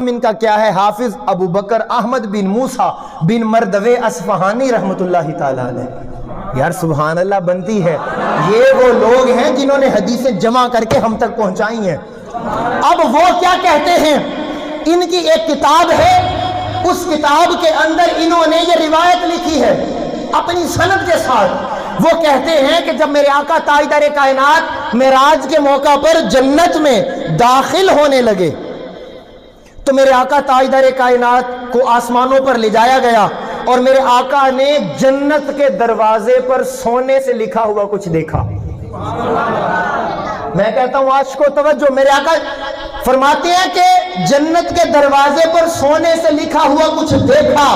ان کا کیا ہے؟ حافظ ابو بکر احمد بن موسیٰ بن مردوے اصفہانی رحمت اللہ تعالیٰ علیہ۔ یار سبحان اللہ بنتی ہے، یہ وہ لوگ ہیں جنہوں نے حدیثیں جمع کر کے ہم تک پہنچائی ہیں۔ اب وہ کیا کہتے ہیں؟ ان کی ایک کتاب ہے، اس کتاب کے اندر انہوں نے یہ روایت لکھی ہے اپنی سند کے ساتھ۔ وہ کہتے ہیں کہ جب میرے آقا تاجدار کائنات معراج کے موقع پر جنت میں داخل ہونے لگے تو میرے آقا تاجدار کائنات کو آسمانوں پر لے جایا گیا، اور میرے آقا نے جنت کے دروازے پر سونے سے لکھا ہوا کچھ دیکھا۔ میں کہتا ہوں عاشقو توجہ، میرے آقا فرماتے ہیں کہ جنت کے دروازے پر سونے سے لکھا ہوا کچھ دیکھا۔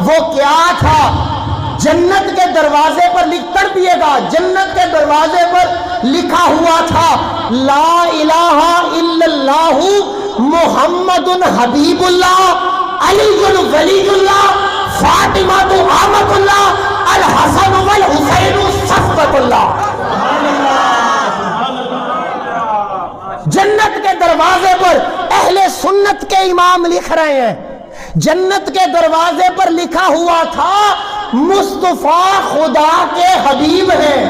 وہ کیا تھا؟ جنت کے دروازے پر لکھ پیے گا، جنت کے دروازے پر لکھا ہوا تھا لا الہ الا اللہ محمد حبیب اللہ علی ولی اللہ فاطمہ آمۃ اللہ الحسن والحسین صفوۃ اللہ۔ جنت کے دروازے پر اہل سنت کے امام لکھ رہے ہیں، جنت کے دروازے پر لکھا ہوا تھا مصطفیٰ خدا کے حبیب ہیں،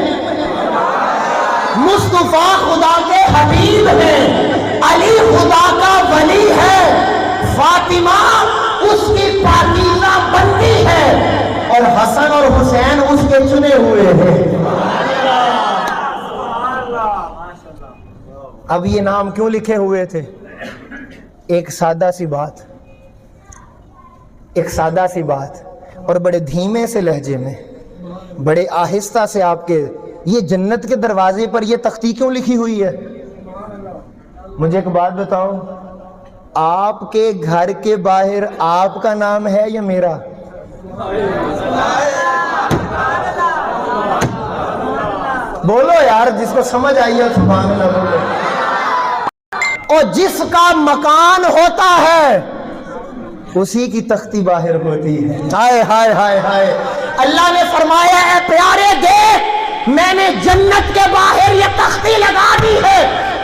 مصطفیٰ خدا کے حبیب ہیں، علی خدا کا ولی ہے، فاطمہ اس کی پاکیزہ بنتی ہے، اور حسن اور حسین اس کے چنے ہوئے ہیں۔ اب یہ نام کیوں لکھے ہوئے تھے؟ ایک سادہ سی بات، ایک سادہ سی بات، اور بڑے دھیمے سے لہجے میں، بڑے آہستہ سے آپ کے، یہ جنت کے دروازے پر یہ تختی کیوں لکھی ہوئی ہے؟ مجھے ایک بات بتاؤ، آپ کے گھر کے باہر آپ کا نام ہے یا میرا؟ بولو یار، جس کو سمجھ آئی ہے سبحان اللہ بولو۔ اور جس کا مکان ہوتا ہے اسی کی تختی باہر ہوتی ہے۔ ہائے ہائے ہائے ہائے، اللہ نے فرمایا اے پیارے دیکھ، میں نے جنت کے باہر یہ تختی لگا دی ہے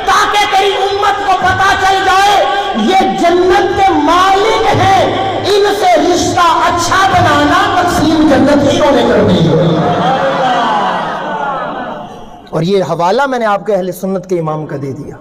تاکہ تیری امت کو پتا چل جائے یہ جنت کے مالک ہیں، ان سے رشتہ اچھا بنانا تقسیم جنت ہی ہونے کرنی ہے۔ اور یہ حوالہ میں نے آپ کے اہل سنت کے امام کا دے دیا۔